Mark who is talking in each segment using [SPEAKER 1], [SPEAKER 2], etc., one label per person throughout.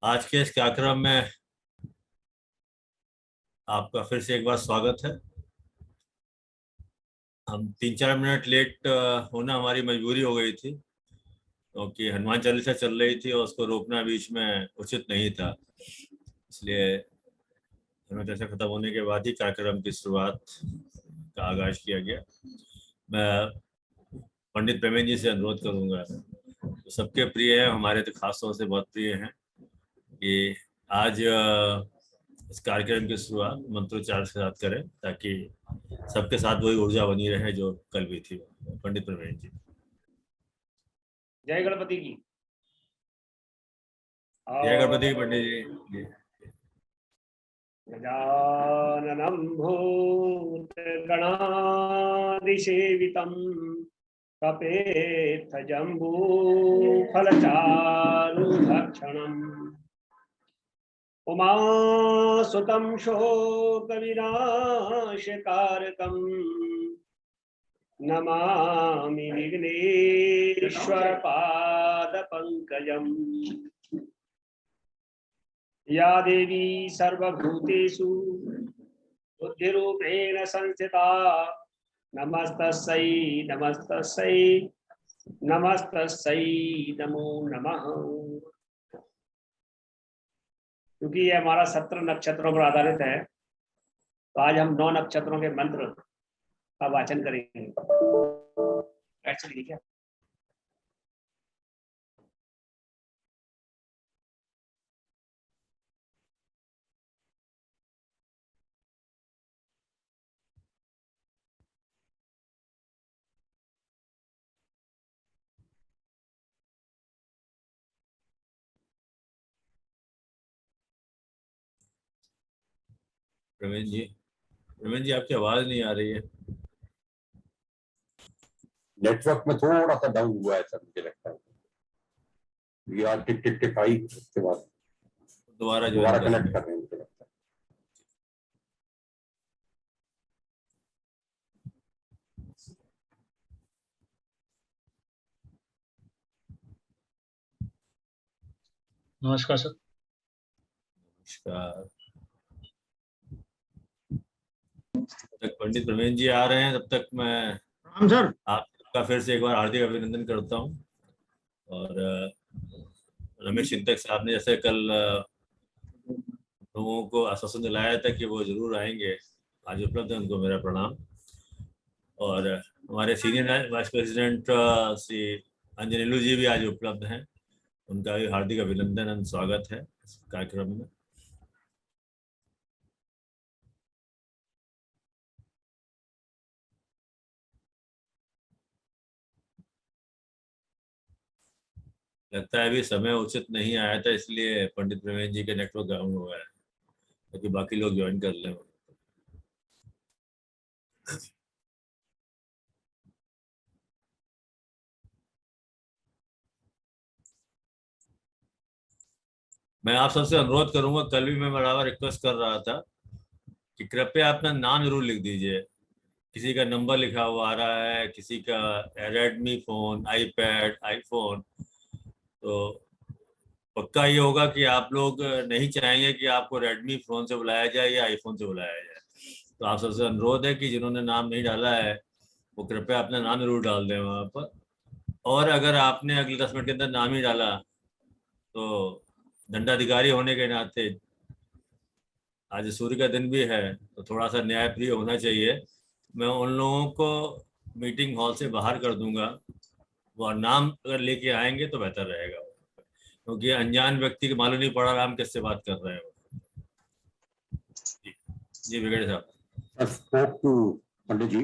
[SPEAKER 1] आज के इस कार्यक्रम में आपका फिर से एक बार स्वागत है। हम 3-4 मिनट लेट होना हमारी मजबूरी हो गई थी, क्योंकि हनुमान चालीसा चल रही थी और उसको रोकना बीच में उचित नहीं था। इसलिए हनुमान चालीसा खत्म होने के बाद ही कार्यक्रम की शुरुआत का आगाज किया गया। मैं पंडित प्रेमेंद्र जी से अनुरोध करूंगा, तो सबके प्रिय है, हमारे तो खास तौर से बहुत प्रिय हैं, कि आज इस कार्यक्रम की शुरुआत मंत्रोच्चार के साथ करें, ताकि सबके साथ वही ऊर्जा बनी रहे जो कल भी थी। पंडित प्रवीण जी।
[SPEAKER 2] जय गणपति की।
[SPEAKER 1] जय गणपति पंडित जी।
[SPEAKER 2] गजाननं भूतगणाधिसेवितं कपेत्थजम्बूफलचारुभक्षणम् उमासुतं शोकविनाशकारकम् नमामि विघ्नेश्वरपादपङ्कजम्। या देवी सर्वभूतेषु बुद्धिरूपेण संस्थिता नमस्तस्यै नमस्तस्यै नमस्तस्यै नमो नमः। क्योंकि ये हमारा 17 नक्षत्रों पर आधारित है, तो आज हम 9 नक्षत्रों के मंत्र का वाचन करेंगे। एक्चुअली क्या
[SPEAKER 1] प्रवीण जी आपकी आवाज नहीं आ रही है।
[SPEAKER 3] नेटवर्क में थोड़ा सा डाउन हुआ है सर, मुझे लगता है। यार टिक टिक टिक आई, उसके बाद
[SPEAKER 1] दोबारा
[SPEAKER 3] कनेक्ट कर रहे हैं, मुझे लगता है।
[SPEAKER 4] नमस्कार सर।
[SPEAKER 1] नमस्कार। जब तक पंडित प्रवीण जी आ रहे हैं, तब तक मैं
[SPEAKER 4] सर
[SPEAKER 1] आपका फिर से एक बार हार्दिक अभिनंदन करता हूँ। और रमेश चिंतक साहब ने जैसे कल लोगों को आश्वासन दिलाया था कि वो जरूर आएंगे, आज उपलब्ध है, उनको मेरा प्रणाम। और हमारे senior vice president Shri Anjaneyulu जी भी आज उपलब्ध हैं, उनका भी हार्दिक अभिनंदन और स्वागत है इस कार्यक्रम में। लगता है अभी समय उचित नहीं आया था, इसलिए पंडित प्रवीण जी के नेटवर्क डाउन हुआ है, ताकि बाकी लोग ज्वाइन कर लें। मैं आप सबसे अनुरोध करूंगा, कल भी मैं बराबर रिक्वेस्ट कर रहा था कि कृपया अपना नाम जरूर लिख दीजिए। किसी का नंबर लिखा हुआ आ रहा है, किसी का रेडमी फोन, आईपैड, आईफोन, तो पक्का ये होगा कि आप लोग नहीं चाहेंगे कि आपको रेडमी फोन से बुलाया जाए या आईफोन से बुलाया जाए। तो आप सबसे अनुरोध है कि जिन्होंने नाम नहीं डाला है वो कृपया अपना नाम जरूर डाल दें वहाँ पर। और अगर आपने अगले 10 मिनट के अंदर नाम ही डाला, तो दंडाधिकारी होने के नाते आज सूर्य का दिन भी है, तो थोड़ा सा न्यायप्रिय होना चाहिए। मैं उन लोगों को मीटिंग हॉल से बाहर कर दूंगा, वो नाम अगर लेके आएंगे तो बेहतर रहेगा, क्योंकि अनजान व्यक्ति को मालूम नहीं पड़ा हम किससे बात कर रहे हैं। जी बिगड़े साहब।
[SPEAKER 3] स्पोक टू पंडित जी,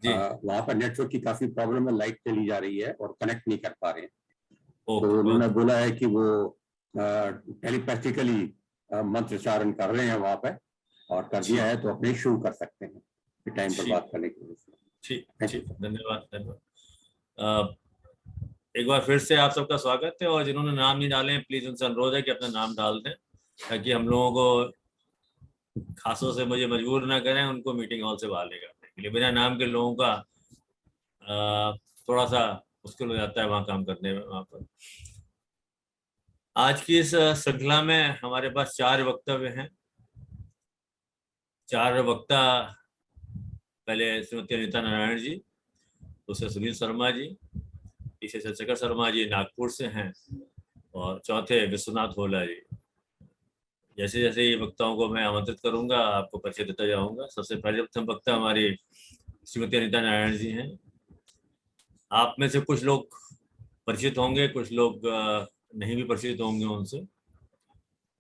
[SPEAKER 1] जी
[SPEAKER 3] वहाँ पर नेटवर्क की काफी प्रॉब्लम है, लाइट चली जा रही है और कनेक्ट नहीं कर पा रहे हैं। तो उन्होंने बोला है कि वो टेलीपैथिकली मंत्रोच्चारण कर रहे हैं वहाँ पे, और कर दिया है, तो अपने शुरू कर सकते हैं टाइम पर बात करने के लिए।
[SPEAKER 1] ठीक, धन्यवाद धन्यवाद। एक बार फिर से आप सबका स्वागत है, और जिन्होंने नाम नहीं डाले प्लीज उनसे अनुरोध है कि अपना नाम डाल दें, ताकि हम लोगों को खासों से मुझे मजबूर ना करें उनको मीटिंग हॉल से बाहर ले करने के लिए। बिना नाम के लोगों का थोड़ा सा मुश्किल हो जाता है वहाँ काम करने में। वहाँ पर आज की इस श्रृंखला में हमारे पास 4 वक्तव्य हैं। 4 वक्ता, पहले श्रीमती अनीता नारायण जी, दूसरे सुनील शर्मा जी, तीसरे चंद्रशेखर शर्मा जी नागपुर से हैं, और चौथे विश्वनाथ होला जी। जैसे जैसे ये वक्ताओं को मैं आमंत्रित करूंगा, आपको परिचय देता जाऊंगा। सबसे पहले प्रथम वक्ता हमारी श्रीमती अनीता नारायण जी हैं। आप में से कुछ लोग परिचित होंगे, कुछ लोग नहीं भी परिचित होंगे उनसे।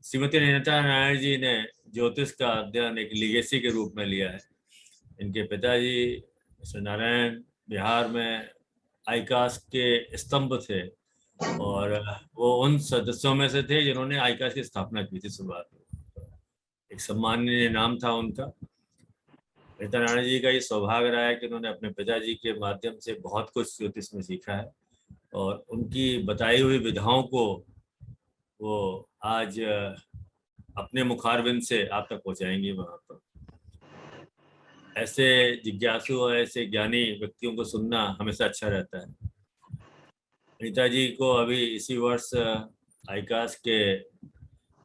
[SPEAKER 1] श्रीमती अनीता नारायण जी ने ज्योतिष का अध्ययन एक लीगेसी के रूप में लिया है। इनके पिताजी श्री नारायण बिहार में आईकास के स्तंभ थे, और वो उन सदस्यों में से थे जिन्होंने आईकास की स्थापना की थी शुरुआत में। एक सम्माननीय नाम था उनका। अनीता नारायण जी का ये सौभाग्य रहा है कि उन्होंने अपने पिताजी के माध्यम से बहुत कुछ ज्योतिष में सीखा है, और उनकी बताई हुई विधाओं को वो आज अपने मुखारबिंद से आप तक पहुंचाएंगे वहां पर। ऐसे जिज्ञासु और ऐसे ज्ञानी व्यक्तियों को सुनना हमेशा अच्छा रहता है। अनीता जी को अभी इसी वर्ष आईकास के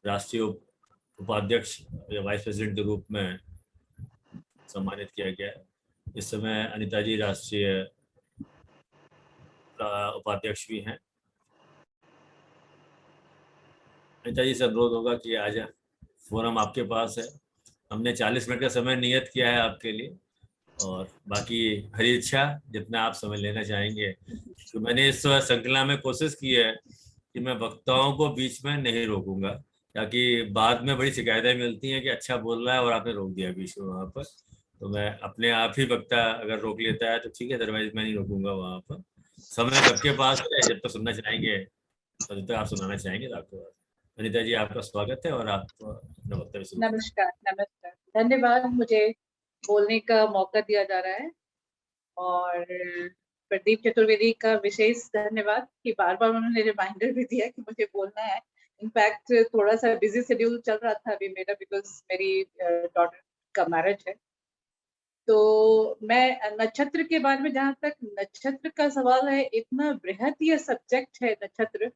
[SPEAKER 1] राष्ट्रीय उपाध्यक्ष या वाइस प्रेसिडेंट के रूप में सम्मानित किया गया है। इस समय अनीता जी राष्ट्रीय उपाध्यक्ष भी हैं। अनीता जी से अनुरोध होगा कि आज फोरम आपके पास है। हमने 40 मिनट का समय नियत किया है आपके लिए, और बाकी हरी इच्छा जितना आप समय लेना चाहेंगे। तो मैंने इस श्रृंखला में कोशिश की है कि मैं वक्ताओं को बीच में नहीं रोकूंगा, ताकि बाद में बड़ी शिकायतें मिलती हैं कि अच्छा बोल रहा है और आपने रोक दिया बीच में वहाँ पर। तो मैं अपने आप ही वक्ता अगर रोक लेता है तो ठीक है, अदरवाइज मैं नहीं रोकूंगा वहाँ पर। समय सबके पास है, जब तक सुनना चाहेंगे तो जब तक आप सुनाना चाहेंगे तो आपके पास। अनीता जी, आपका स्वागत है, और आप अपना वक्तव्य शुरू करें।
[SPEAKER 4] नमस्कार। नमस्कार, धन्यवाद मुझे बोलने का मौका दिया जा रहा है, और प्रदीप चतुर्वेदी का विशेष धन्यवाद कि बार बार उन्होंने रिमाइंडर भी दिया कि मुझे बोलना है। इनफैक्ट थोड़ा सा बिजी शेड्यूल चल रहा था अभी मेरा, बिकॉज मेरी डॉटर का मैरिज है। तो मैं नक्षत्र के बारे में, जहाँ तक नक्षत्र का सवाल है, इतना बृहद यह सब्जेक्ट है नक्षत्र।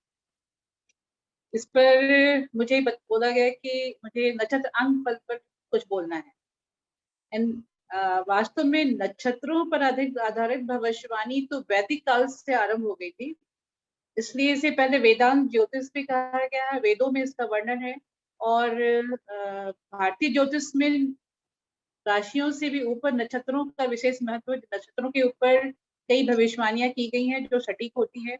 [SPEAKER 4] इस पर मुझे बोला गया कि मुझे नक्षत्र अंक फल पर कुछ बोलना है। एंड वास्तव में नक्षत्रों पर आधारित भविष्यवाणी तो वैदिक काल से आरंभ हो गई थी, इसलिए इसे पहले वेदांत ज्योतिष भी कहा गया है। वेदों में इसका वर्णन है, और भारतीय ज्योतिष में राशियों से भी ऊपर नक्षत्रों का विशेष महत्व है। नक्षत्रों के ऊपर कई भविष्यवाणियां की गई हैं जो सटीक होती है।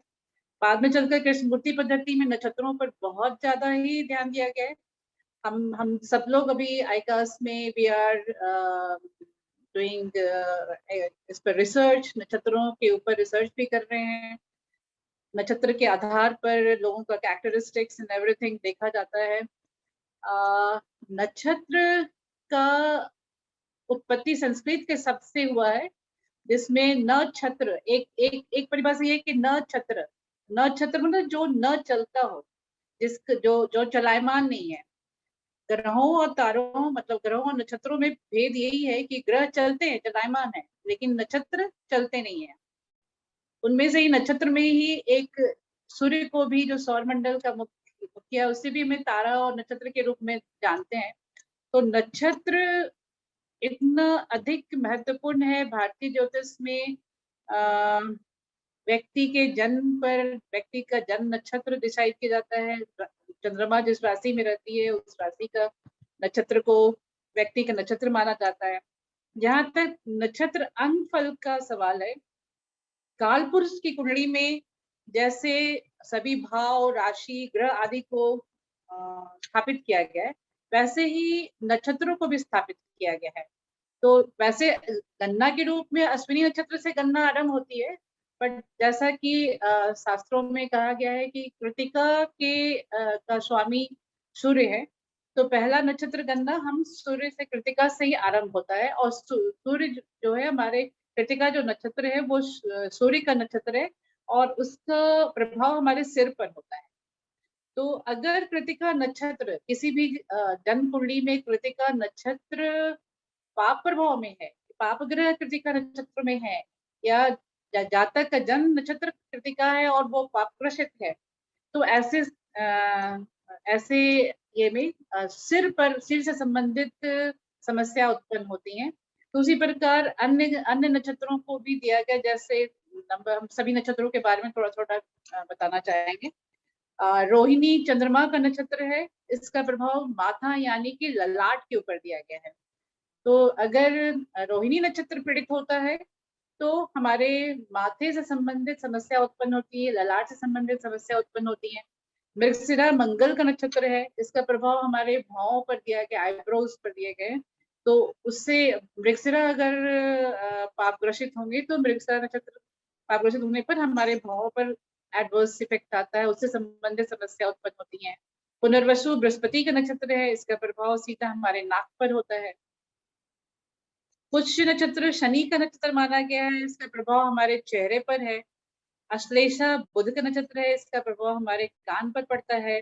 [SPEAKER 4] बाद में चलकर कृष्णमूर्ति पद्धति में नक्षत्रों पर बहुत ज्यादा ही ध्यान दिया गया है। हम सब लोग अभी आईकास में वी आर डूइंग इस पर रिसर्च, नक्षत्रों के ऊपर रिसर्च भी कर रहे हैं। नक्षत्र के आधार पर लोगों का कैरेक्टरिस्टिक्स एंड एवरीथिंग देखा जाता है। नक्षत्र का उत्पत्ति संस्कृत के शब्द से हुआ है, जिसमें नक्षत्र एक परिभाषा ये कि नक्षत्र मतलब जो न चलता हो, जो चलायमान नहीं है। ग्रहों और तारों, मतलब ग्रहों और नक्षत्रों में भेद यही है कि ग्रह चलते हैं, चलायमान है, लेकिन नक्षत्र चलते नहीं है। उनमें से ही नक्षत्र में ही एक सूर्य को भी, जो सौर मंडल का मुखिया, उसे भी हमें तारा और नक्षत्र के रूप में जानते हैं। तो नक्षत्र इतना अधिक महत्वपूर्ण है भारतीय ज्योतिष में। व्यक्ति के जन्म पर व्यक्ति का जन्म नक्षत्र डिसाइड किया जाता है। चंद्रमा जिस राशि में रहती है उस राशि का नक्षत्र को व्यक्ति का नक्षत्र माना जाता है। जहां तक नक्षत्र अंग फल का सवाल है, काल पुरुष की कुंडली में जैसे सभी भाव, राशि, ग्रह आदि को स्थापित किया गया है, वैसे ही नक्षत्रों को भी स्थापित किया गया है। तो वैसे गणना के रूप में अश्विनी नक्षत्र से गणना आरंभ होती है, बट जैसा कि शास्त्रों में कहा गया है कि कृतिका के का स्वामी सूर्य है, तो पहला नक्षत्र गणना हम सूर्य से, कृतिका से ही आरंभ होता है। और सूर्य जो है, हमारे कृतिका जो नक्षत्र है वो सूर्य का नक्षत्र है, और उसका प्रभाव हमारे सिर पर होता है। तो अगर कृतिका नक्षत्र किसी भी जन्म कुंडली में कृतिका नक्षत्र पाप प्रभाव में है, पाप ग्रह कृतिका नक्षत्र में है, या जातक का जन्म नक्षत्र कृतिका है और वो पाप ग्रसित है, तो ऐसे ऐसे ये में सिर से संबंधित समस्या उत्पन्न होती हैं। तो उसी प्रकार अन्य अन्य नक्षत्रों को भी दिया गया, जैसे हम सभी नक्षत्रों के बारे में थोड़ा थोड़ा बताना चाहेंगे। रोहिणी चंद्रमा का नक्षत्र है, इसका प्रभाव माथा यानी कि ललाट के ऊपर दिया गया है। तो अगर रोहिणी नक्षत्र पीड़ित होता है तो हमारे माथे से संबंधित समस्या उत्पन्न होती है, ललाट से संबंधित समस्या उत्पन्न होती है। मृगशिरा मंगल का नक्षत्र है, इसका प्रभाव हमारे भावों पर दिया गया, आईब्रोज पर दिए गए। तो उससे मृगशिरा अगर पापग्रसित होंगे तो मृगशिरा नक्षत्र पापग्रसित होने पर हमारे भावों पर एडवर्स इफेक्ट आता है, उससे संबंधित समस्या उत्पन्न होती है। पुनर्वसु बृहस्पति का नक्षत्र है, इसका प्रभाव सीधा हमारे नाक पर होता है। पुष्य नक्षत्र शनि का नक्षत्र माना गया है, इसका प्रभाव हमारे चेहरे पर है। अश्लेषा बुध का नक्षत्र है, इसका प्रभाव हमारे कान पर पड़ता है।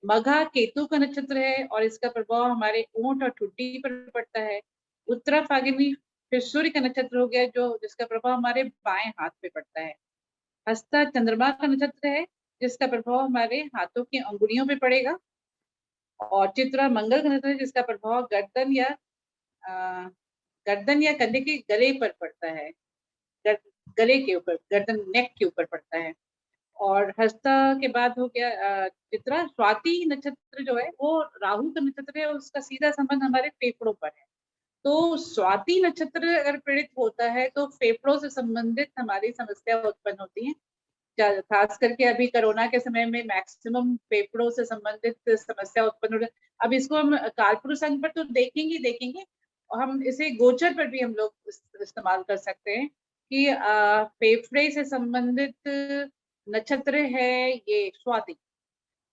[SPEAKER 4] मघा केतु का नक्षत्र है और इसका प्रभाव हमारे ऊंट और ठुड्डी पर पड़ता है। उत्तरा फाल्गुनी फिर सूर्य का नक्षत्र हो गया, जो जिसका प्रभाव हमारे बाएं हाथ पे पड़ता है। हस्ता चंद्रमा का नक्षत्र है, जिसका प्रभाव हमारे हाथों की अंगुलियों पे पड़ेगा। और चित्रा मंगल का नक्षत्र है, जिसका प्रभाव गर्दन या कंधे के गले पर पड़ता है, गले के ऊपर, गर्दन नेक के ऊपर पड़ता है। और हस्ता के बाद हो गया चित्रा। स्वाति नक्षत्र जो है वो राहु का नक्षत्र है और उसका सीधा संबंध हमारे फेफड़ों पर है। तो स्वाति नक्षत्र अगर पीड़ित होता है तो फेफड़ों से संबंधित हमारी समस्या उत्पन्न होती है। खास करके अभी कोरोना के समय में मैक्सिमम फेफड़ों से संबंधित समस्या उत्पन्न हो रही है। अब इसको हम कालपुरुष अंग पर तो देखेंगे और हम इसे गोचर पर भी हम लोग इस्तेमाल कर सकते हैं कि फेफड़े से संबंधित नक्षत्र है ये स्वाति।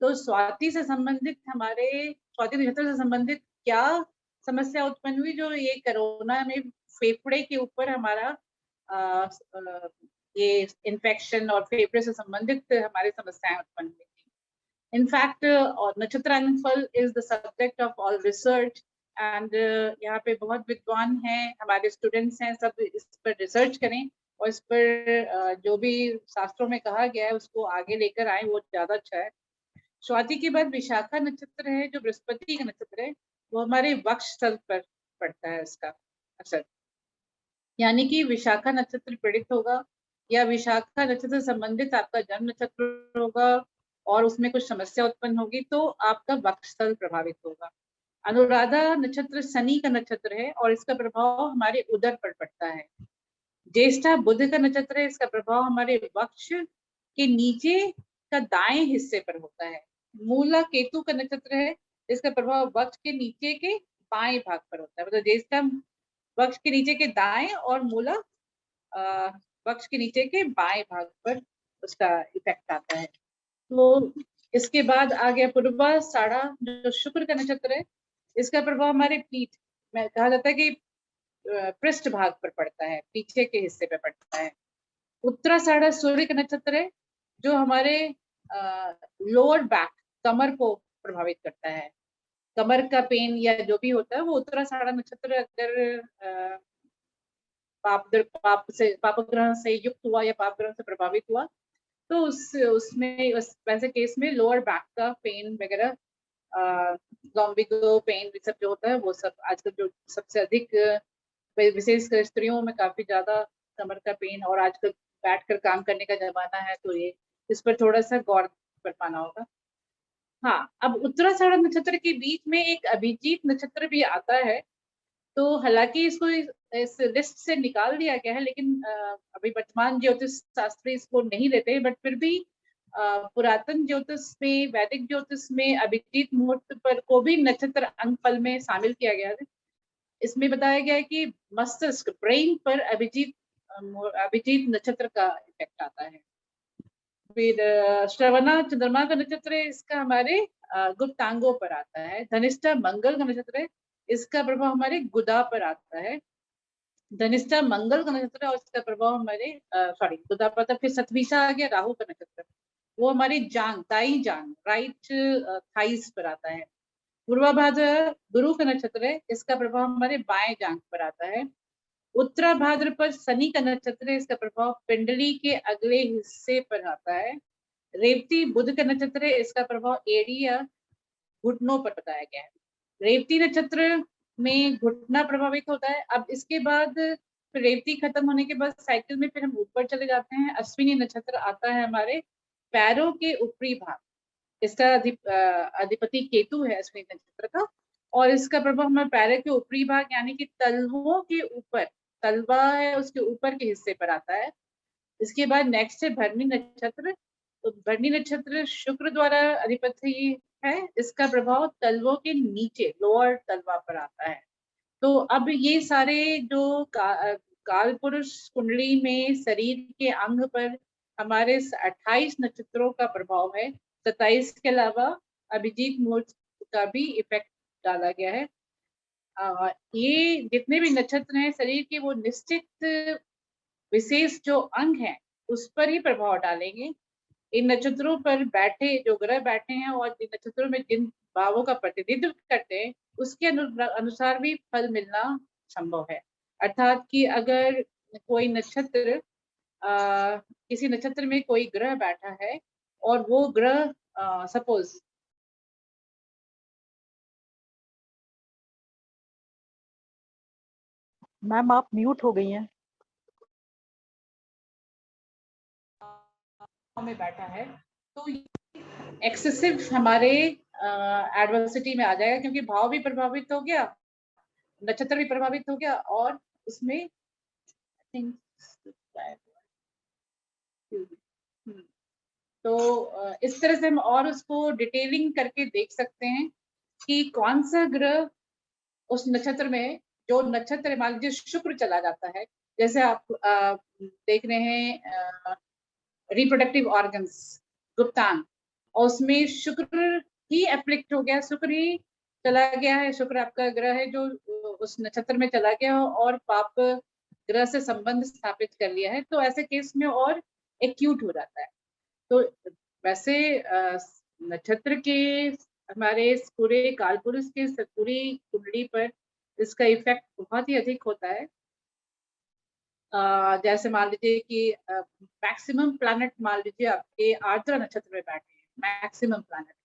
[SPEAKER 4] तो स्वाति से संबंधित स्वाति नक्षत्र से संबंधित क्या समस्या उत्पन्न हुई, जो ये कोरोना में फेफड़े के ऊपर हमारा ये इन्फेक्शन और फेफड़े से संबंधित हमारी समस्याएं उत्पन्न हुई थी। इनफैक्ट नक्षत्रांगफल is the subject of all research and यहाँ पे बहुत विद्वान हैं, हमारे स्टूडेंट्स हैं, सब इस पर रिसर्च करें और इस पर जो भी शास्त्रों में कहा गया है उसको आगे लेकर आए, वो ज्यादा अच्छा है। स्वाति के बाद विशाखा नक्षत्र है, जो बृहस्पति का नक्षत्र है, वो हमारे वक्ष स्थल पर पड़ता है इसका असर। यानी कि विशाखा नक्षत्र पीड़ित होगा या विशाखा नक्षत्र से संबंधित आपका जन्म नक्षत्र होगा और उसमें कुछ समस्या उत्पन्न होगी तो आपका वक्ष स्थल प्रभावित होगा। अनुराधा नक्षत्र शनि का नक्षत्र है और इसका प्रभाव हमारे उदर पर पड़ता है। ज्येष्ठा बुध का नक्षत्र है, इसका प्रभाव हमारे वक्ष के नीचे का दाएं हिस्से पर होता है। मूला केतु का नक्षत्र है, इसका प्रभाव वक्ष के नीचे के बाएं भाग पर होता है। मतलब ज्येष्ठा वक्ष के नीचे के दाएं और मूला वक्ष के नीचे के बाएं भाग पर उसका इफेक्ट आता है। तो इसके बाद आ गया पूर्वाषाढ़ा, जो शुक्र का नक्षत्र है, इसका प्रभाव हमारे पीठ में कहा जाता है कि पृष्ठ भाग पर पड़ता है, पीछे के हिस्से पर पड़ता है। उत्तराषाढ़ा सूर्य का नक्षत्र है, जो हमारे लोअर बैक, कमर को प्रभावित करता है। कमर का पेन या जो भी होता है वो उत्तराषाढ़ा नक्षत्र अगर पाप ग्रह से युक्त हुआ या पाप ग्रह से प्रभावित हुआ तो उसमें वैसे केस में लोअर बैक का पेन वगैरह, लॉम्बिगो पेन सब जो होता है वो सब आजकल जो सबसे अधिक विशेषकर स्त्रियों में काफी ज्यादा कमर का पेन, और आजकल बैठकर काम करने का जमाना है तो ये इस पर थोड़ा सा गौर कर पाना होगा। हाँ, अब उत्तराषाढ़ा नक्षत्र के बीच में एक अभिजीत नक्षत्र भी आता है, तो हालांकि इसको इस लिस्ट से निकाल दिया गया है, लेकिन अभी वर्तमान ज्योतिष शास्त्री इसको नहीं लेते, बट फिर भी पुरातन ज्योतिष में, वैदिक ज्योतिष में अभिजीत मुहूर्त पर को भी नक्षत्र अंगफल में शामिल किया गया है। इसमें बताया गया है कि मस्तिष्क, ब्रेन पर अभिजीत नक्षत्र का इफेक्ट आता है। फिर श्रवणा चंद्रमा का नक्षत्र है, इसका हमारे गुप्तांगों पर आता है। धनिष्ठा मंगल का नक्षत्र है, इसका प्रभाव हमारे गुदा पर आता है। धनिष्ठा मंगल का नक्षत्र है और इसका प्रभाव हमारे गुदा पर आता है। फिर सतभिषा आ गया, राहु का नक्षत्र, वो हमारी जांग, दाई जांग, राइट थाइस पर आता है। पूर्वाभाद्र गुरु का नक्षत्र है, इसका प्रभाव हमारे बाएं जांग पर आता है। उत्तरा भाद्रपद शनि का नक्षत्र है, इसका प्रभाव पिंडली के अगले हिस्से पर आता है। रेवती बुध का नक्षत्र है, इसका प्रभाव एड़ी या घुटनों पर बताया गया है। रेवती नक्षत्र में घुटना प्रभावित होता है। अब इसके बाद फिर रेवती खत्म होने के बाद साइकिल में फिर हम ऊपर चले जाते हैं। अश्विनी नक्षत्र आता है हमारे पैरों के ऊपरी भाग, इसका अधिपति केतु है अश्विनी नक्षत्र का, और इसका प्रभाव हमारे पैरों के ऊपरी भाग यानी कि तलवों के ऊपर, तलवा है उसके ऊपर के हिस्से पर आता है। इसके बाद नेक्स्ट है भरणी नक्षत्र। तो भरणी नक्षत्र शुक्र द्वारा अधिपति है, इसका प्रभाव तलवों के नीचे लोअर तलवा पर आता है। तो अब ये सारे जो काल पुरुष कुंडली में शरीर के अंग पर हमारे 28 नक्षत्रों का प्रभाव है। 27 के अलावा अभिजीत मुहूर्त का भी इफेक्ट डाला गया है। ये जितने भी नक्षत्र हैं शरीर के, वो निश्चित विशेष जो अंग हैं उस पर ही प्रभाव डालेंगे। इन नक्षत्रों पर बैठे जो ग्रह बैठे हैं और इन नक्षत्रों में जिन भावों का प्रतिनिधित्व करते हैं उसके अनुसार भी फल मिलना संभव है। अर्थात कि अगर कोई नक्षत्र किसी नक्षत्र में कोई ग्रह बैठा है और वो ग्रह सपोज
[SPEAKER 5] मैम आप म्यूट हो गई हैं।
[SPEAKER 4] में बैठा है तो एक्सेसिव हमारे एडवर्सिटी में आ जाएगा, क्योंकि भाव भी प्रभावित हो गया, नक्षत्र भी प्रभावित हो गया, और इसमें तो इस तरह से हम और उसको डिटेलिंग करके देख सकते हैं कि कौन सा ग्रह उस नक्षत्र में, जो नक्षत्र मान लीजिए शुक्र चला जाता है, जैसे आप देख रहे हैं रिप्रोडक्टिव ऑर्गन्स गुप्तांग, और उसमें शुक्र ही एप्लिक्ट हो गया, शुक्र ही चला गया है, शुक्र आपका ग्रह है जो उस नक्षत्र में चला गया और पाप ग्रह से संबंध स्थापित कर लिया है, तो ऐसे केस में और एक्यूट हो जाता है। तो वैसे नक्षत्र के हमारे पूरे कालपुरुष के पूरी कुंडली पर इसका इफेक्ट बहुत ही अधिक होता है। जैसे मान लीजिए कि मैक्सिमम प्लैनेट मान लीजिए आपके आर्द्रा नक्षत्र में बैठे हैं, मैक्सिमम प्लैनेट,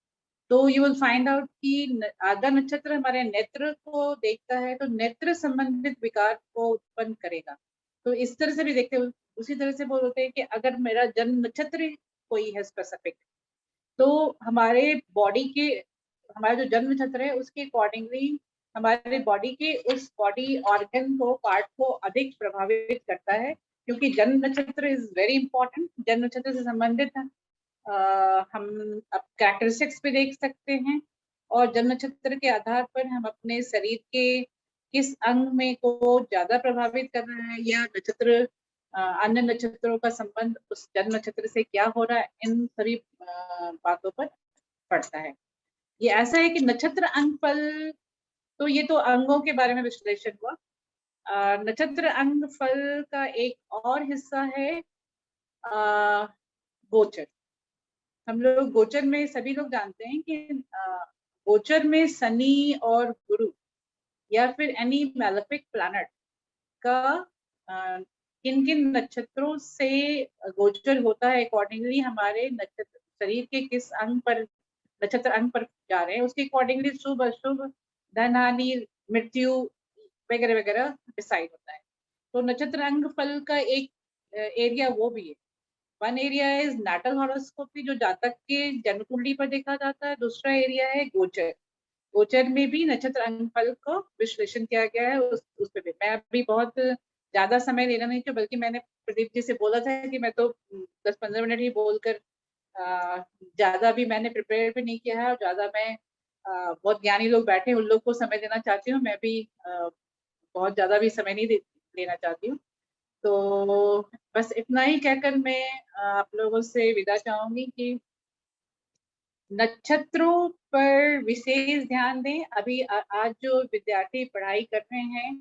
[SPEAKER 4] तो यू विल फाइंड आउट कि आर्द्रा नक्षत्र हमारे नेत्र को देखता है, तो नेत्र संबंधित विकार को उत्पन्न करेगा। तो इस तरह से भी देखते हैं। उसी तरह से बोलते हैं कि अगर मेरा जन्म नक्षत्र कोई है स्पेसिफिक, तो हमारे बॉडी के, हमारा जो जन्म नक्षत्र है उसके अकॉर्डिंगली हमारे बॉडी के उस बॉडी ऑर्गन को, पार्ट को अधिक प्रभावित करता है, क्योंकि जन्म नक्षत्र इज वेरी इंपॉर्टेंट। जन्म नक्षत्र से संबंधित हम अब कैरेक्टरिस्टिक्स भी देख सकते हैं, और जन्म नक्षत्र के आधार पर हम अपने शरीर के किस अंग में को ज्यादा प्रभावित कर रहे हैं, या नक्षत्र अन्य नक्षत्रों का संबंध उस जन्म नक्षत्र से क्या हो रहा है, इन सभी बातों पर पड़ता है। ये ऐसा है कि नक्षत्र अंग फल, तो ये तो अंगों के बारे में विश्लेषण हुआ। नक्षत्र अंग फल का एक और हिस्सा है गोचर। हम लोग गोचर में सभी लोग जानते हैं कि गोचर में शनि और गुरु या फिर एनी मैलेफिक प्लैनेट का किन किन नक्षत्रों से गोचर होता है, अकॉर्डिंगली हमारे नक्षत्र शरीर के किस अंग पर, नक्षत्र अंग पर जा रहे हैं, उसके अकॉर्डिंगली शुभ अशुभ, धन हानि, मृत्यु वगैरह वगैरह डिसाइड होता है। तो नक्षत्र अंग फल का एक एरिया वो भी है। वन एरिया इज नाटल हॉरोस्कोपी, जो जातक के जन्म कुंडली पर देखा जाता है। दूसरा एरिया है गोचर। गोचर में भी नक्षत्र अंग फल को विश्लेषण किया गया है। उस पर भी मैं अभी बहुत ज्यादा समय लेना नहीं चाहिए, बल्कि मैंने प्रदीप जी से बोला था कि मैं तो 10-15 मिनट ही बोलकर, ज्यादा भी मैंने प्रिपेयर भी नहीं किया है, और ज्यादा मैं बहुत ज्ञानी लोग बैठे उन लोग को समय देना चाहती हूँ, मैं भी बहुत ज्यादा भी समय नहीं लेना चाहती हूँ। तो बस इतना ही कहकर मैं आप लोगों से विदा चाहूंगी कि नक्षत्रों पर विशेष ध्यान दें। अभी आज जो विद्यार्थी पढ़ाई कर रहे हैं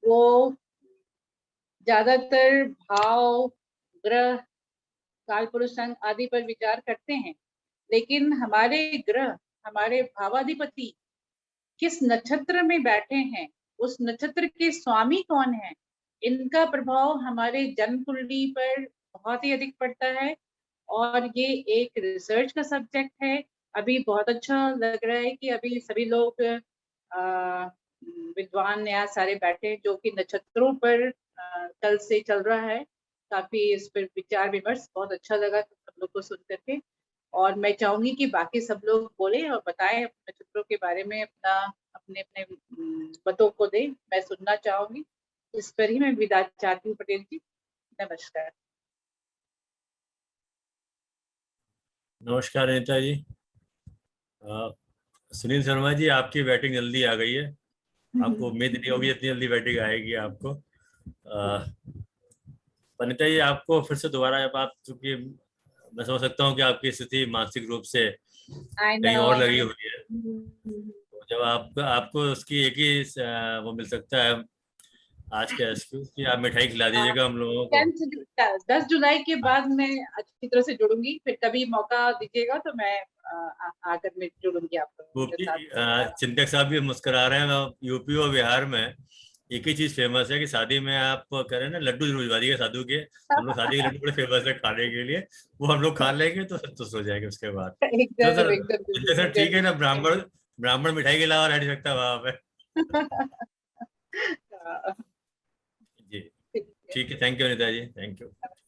[SPEAKER 4] वो ज्यादातर भाव, ग्रह, कालपुरुष अंग आदि पर विचार करते हैं, लेकिन हमारे ग्रह, हमारे भावाधिपति किस नक्षत्र में बैठे हैं, उस नक्षत्र के स्वामी कौन है, इनका प्रभाव हमारे जन्म कुंडली पर बहुत ही अधिक पड़ता है। और ये एक रिसर्च का सब्जेक्ट है। अभी बहुत अच्छा लग रहा है कि अभी सभी लोग विद्वान यहाँ सारे बैठे हैं, जो कि नक्षत्रों पर कल से चल रहा है। काफी इस पर विचार विमर्श बहुत अच्छा लगा सब लोग को सुन करके। और मैं चाहूंगी कि बाकी सब लोग बोले और बताएं अपने नक्षत्रों के बारे में, अपने अपने मतों को दें। मैं सुनना चाहूंगी। इस पर ही मैं विदा चाहती हूँ। पटेल जी, नमस्कार।
[SPEAKER 1] नमस्कार अनीता जी। सुनील शर्मा जी, आपकी बैटिंग जल्दी आ गई है। आपको उम्मीद नहीं होगी इतनी जल्दी बैटिंग आएगी आपको। अनीता जी, आपको फिर से दोबारा बात, चूंकि मैं समझ सकता हूँ कि आपकी स्थिति मानसिक रूप से कहीं और लगी हुई है। तो जब आपको उसकी एक ही वो मिल सकता है आज के एक्सक्यूज कि आप मिठाई खिला दीजिएगा हम लोगों को।
[SPEAKER 4] 10 जुलाई के बाद मैं अच्छी तरह से जुड़ूंगी। फिर कभी मौका दीजिएगा तो मैं आकर मैं जुड़ूंगी आप लोगों के साथ।
[SPEAKER 1] चिंतक साहब भी मुस्कुरा रहे हैं। यूपी और बिहार में एक ही चीज फेमस है कि शादी में आप कह रहे हैं ना, लड्डू जरूर भिजवा दीजिए साधु के। हम लोग शादी के लड्डू बड़े फेमस है खाने के लिए, वो हम लोग खा लेंगे तो संतुष्ट हो जाएंगे उसके बाद। तो सर, चिंतक सर ठीक है ना, ब्राह्मण ब्राह्मण मिठाई के अलावा रह नहीं सकता वहां पे। जी ठीक है, thank you Anita ji, thank you.